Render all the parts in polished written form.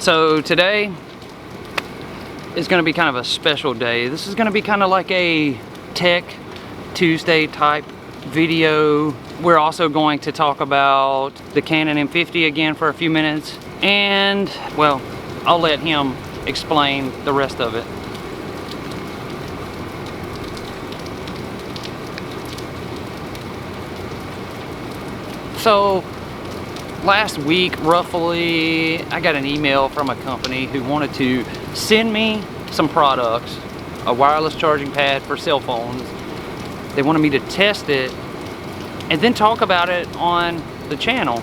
So today is going to be kind of a special day. This is going to be kind of like a Tech Tuesday type video. We're also going to talk about the Canon M50 again for a few minutes, and well, I'll let him explain the rest of it. So last week, roughly, I got an email from a company who wanted to send me some products, a wireless charging pad for cell phones. They wanted me to test it and then talk about it on the channel.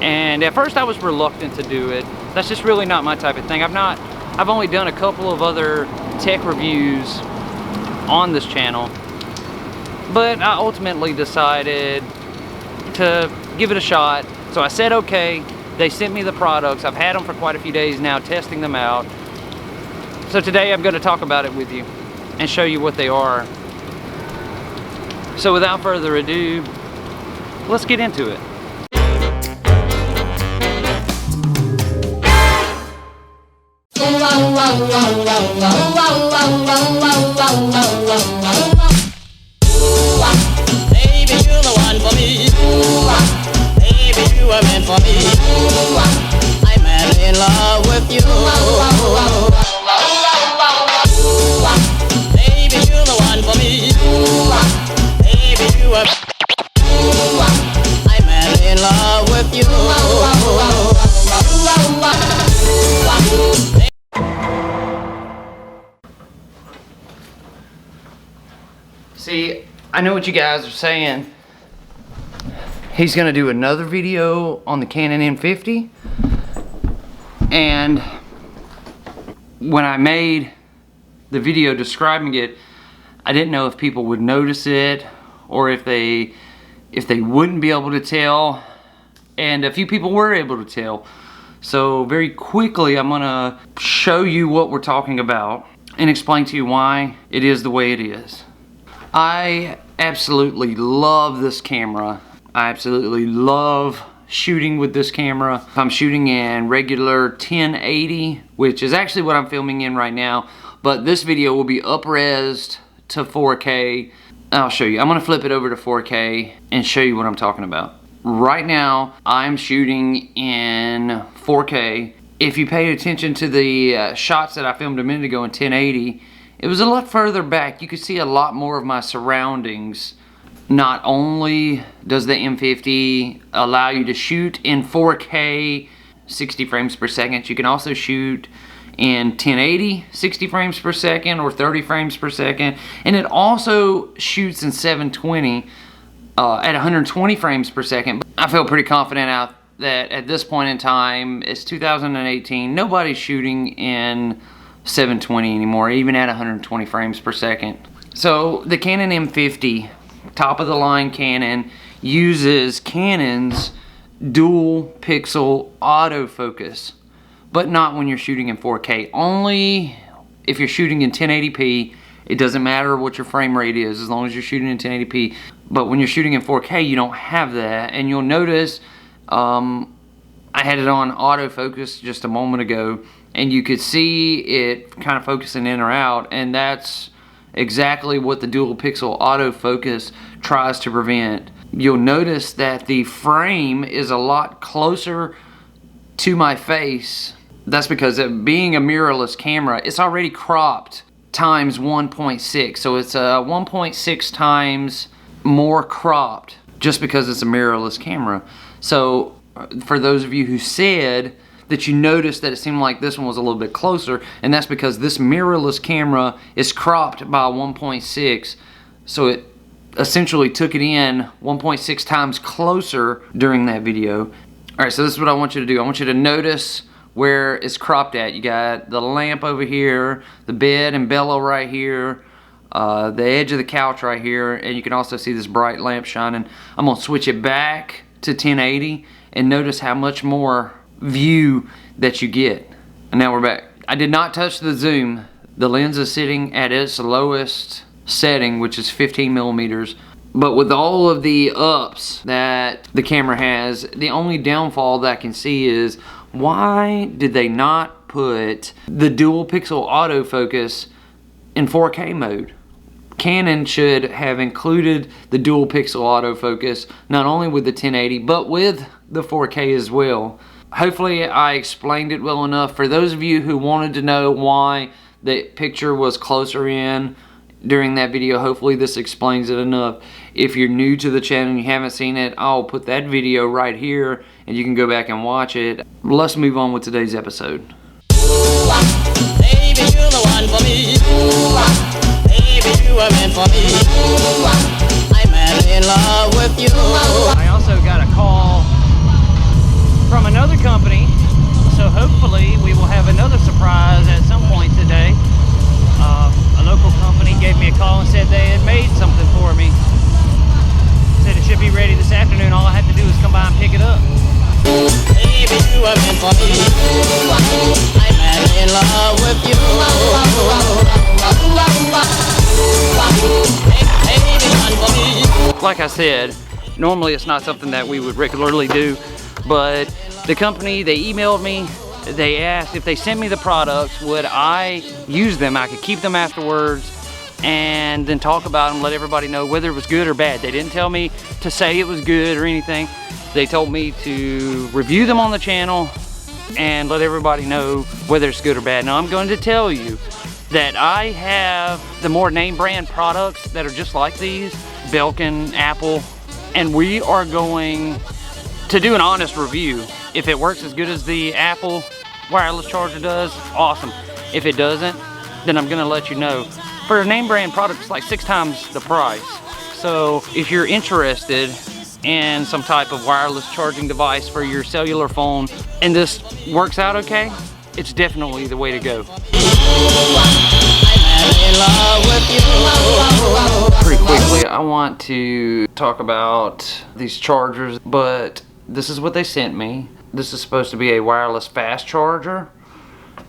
And at first I was reluctant to do it. That's just really not my type of thing. I've only done a couple of other tech reviews on this channel, but I ultimately decided to give it a shot. So I said okay. They sent me the products. I've had them for quite a few days now, testing them out. So today I'm going to talk about it with you and show you what they are. So without further ado, let's get into it. Baby, you're the one for me. Baby, you were meant for me. I'm madly in love with you. Baby, you're the one for me. Baby, you were. I'm madly in love with you. See, I know what you guys are saying. He's gonna do another video on the Canon M50. And when I made the video describing it, I didn't know if people would notice it or if they wouldn't be able to tell. And a few people were able to tell. So very quickly, I'm gonna show you what we're talking about and explain to you why it is the way it is. I absolutely love this camera. I absolutely love shooting with this camera. I'm shooting in regular 1080, which is actually what I'm filming in right now, but this video will be up-resed to 4K. I'll show you. I'm gonna flip it over to 4K and show you what I'm talking about. Right now, I'm shooting in 4K. If you paid attention to the shots that I filmed a minute ago in 1080, it was a lot further back. You could see a lot more of my surroundings. Not only does the M50 allow you to shoot in 4K 60 frames per second, you can also shoot in 1080 60 frames per second or 30 frames per second, and it also shoots in 720 at 120 frames per second. I feel pretty confident out that at this point in time, it's 2018, nobody's shooting in 720 anymore, even at 120 frames per second. So the Canon M50, top of the line Canon, uses Canon's dual pixel autofocus, but not when you're shooting in 4K. Only if you're shooting in 1080p. It doesn't matter what your frame rate is as long as you're shooting in 1080p. But when you're shooting in 4K, you don't have that. And you'll notice I had it on autofocus just a moment ago, and you could see it kind of focusing in or out, and that's exactly what the dual pixel autofocus tries to prevent. You'll notice that the frame is a lot closer to my face. That's because it being a mirrorless camera, it's already cropped times 1.6, so it's 1.6 times more cropped just because it's a mirrorless camera. So for those of you who said that you noticed that it seemed like this one was a little bit closer, and that's because this mirrorless camera is cropped by 1.6, so it essentially took it in 1.6 times closer during that video. Alright, so this is what I want you to do. I want you to notice where it's cropped at. You got the lamp over here, the bed and bellow right here, the edge of the couch right here, and you can also see this bright lamp shining. I'm gonna switch it back to 1080 and notice how much more view that you get. And now we're back. I did not touch the zoom. The lens is sitting at its lowest setting, which is 15 millimeters. But with all of the ups that the camera has, the only downfall that I can see is Why did they not put the dual pixel autofocus in 4K mode? Canon should have included the dual pixel autofocus, not only with the 1080, but with the 4K as well. Hopefully I explained it well enough. For those of you who wanted to know why the picture was closer in during that video, hopefully this explains it enough. If you're new to the channel and you haven't seen it, I'll put that video right here and you can go back and watch it. Let's move on with today's episode. Baby, you're the one for me. Baby, you are meant for me. I'm madly in love with you. I also got a call from another company, so hopefully we will have another surprise at some point today. A local company gave me a call and said they had made something for me. Said it should be ready this afternoon. All I have to do is come by and pick it up. Baby, you are meant for me. I'm madly in love with you. Baby, one for me. Like I said, normally it's not something that we would regularly do, but the company, they emailed me. They asked if they sent me the products, would I use them? I could keep them afterwards and then talk about them, let everybody know whether it was good or bad. They didn't tell me to say it was good or anything. They told me to review them on the channel and let everybody know whether it's good or bad. Now I'm going to tell you that I have the more name brand products that are just like these, Belkin, Apple, and we are going to do an honest review. If it works as good as the Apple wireless charger does, awesome. If it doesn't, then I'm gonna let you know. For a name brand product, it's like 6 times the price. So if you're interested in some type of wireless charging device for your cellular phone and this works out okay, it's definitely the way to go. Pretty quickly, I want to talk about these chargers, but this is what they sent me. This is supposed to be a wireless fast charger,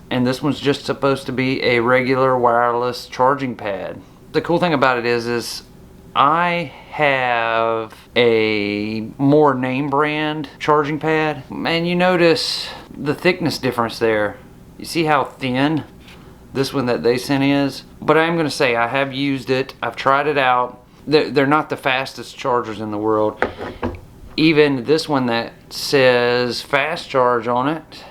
and this one's just supposed to be a regular wireless charging pad. The cool thing about it is I have a more name brand charging pad, and you notice the thickness difference there. You see how thin this one that they sent is? But I'm gonna say I have used it, I've tried it out. They're not the fastest chargers in the world. Even this one that says fast charge on it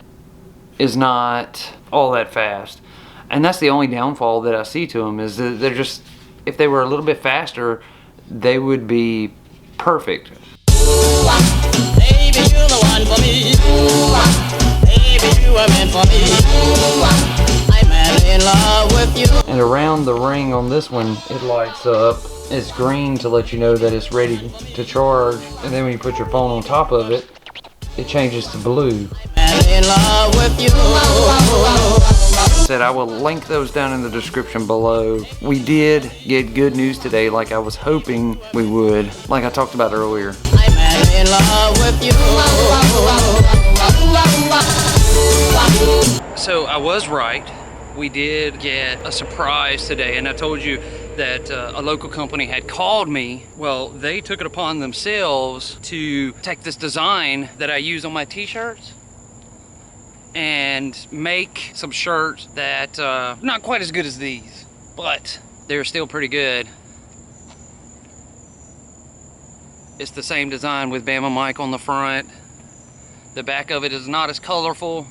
is not all that fast. And that's the only downfall that I see to them, is that they're just, if they were a little bit faster, they would be perfect. Baby, you're the one for me. Baby, you are meant for me. I'm madly in love with you. And around the ring on this one, it lights up. It's green to let you know that it's ready to charge, and then when you put your phone on top of it, it changes to blue. In love with you. Said I will link those down in the description below. We did get good news today, like I was hoping we would, like I talked about earlier. I'm in love with you. So I was right. We did get a surprise today, and I told you that a local company had called me. Well, they took it upon themselves to take this design that I use on my t-shirts and make some shirts that not quite as good as these, but they're still pretty good. It's the same design with Bama Mike on the front. The back of it is not as colorful,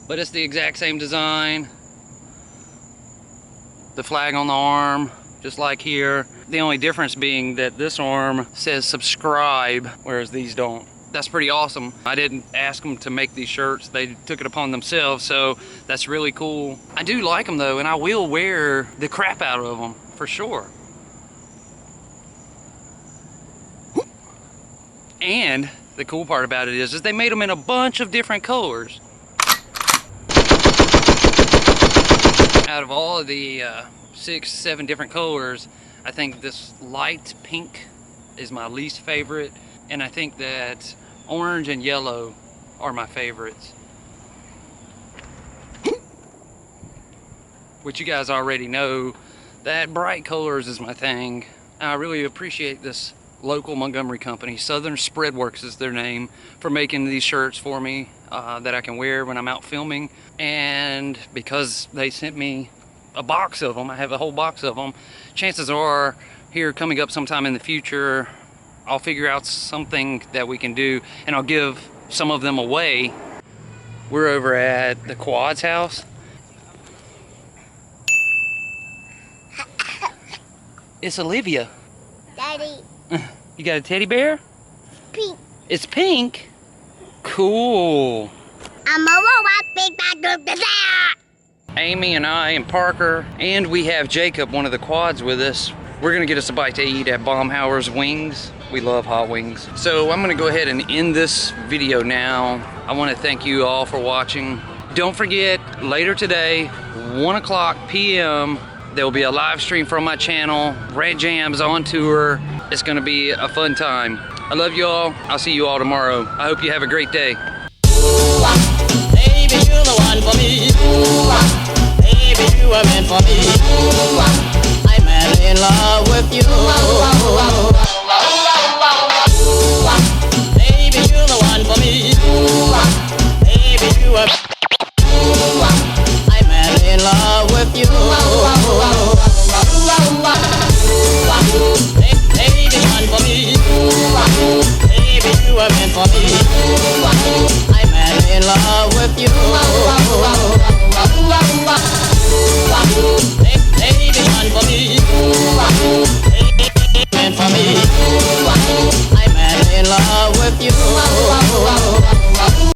but it's the exact same design. The flag on the arm, just like here. The only difference being that this arm says subscribe, whereas these don't. That's pretty awesome. I didn't ask them to make these shirts. They took it upon themselves, so that's really cool. I do like them though, and I will wear the crap out of them, for sure. And the cool part about it is they made them in a bunch of different colors. Out of all of the 6, 7 different colors, I think this light pink is my least favorite, and I think that orange and yellow are my favorites. Which you guys already know, that bright colors is my thing. I really appreciate this local Montgomery company. Southern Spreadworks is their name, for making these shirts for me that I can wear when I'm out filming. And because they sent me a box of them, I have a whole box of them, chances are here coming up sometime in the future, I'll figure out something that we can do, and I'll give some of them away. We're over at the Quad's house. It's Olivia. Daddy. You got a teddy bear? Pink. It's pink? Cool. I'm a robot, big bad group to that. Amy and I and Parker, and we have Jacob, one of the Quads, with us. We're gonna get us a bite to eat at Baumhauer's Wings. We love hot wings. So I'm gonna go ahead and end this video now. I wanna thank you all for watching. Don't forget, later today, 1 o'clock p.m., there will be a live stream from my channel. Red Jam's on tour. It's gonna be a fun time. I love you all. I'll see you all tomorrow. I hope you have a great day. Baby, you're the one for me. Baby, you were meant for me. I'm madly in love with you. Baby, you're the one for me. Baby, you were. I'm madly in love with you. Baby, one for me. Baby, you were meant for me. I'm madly in love with you.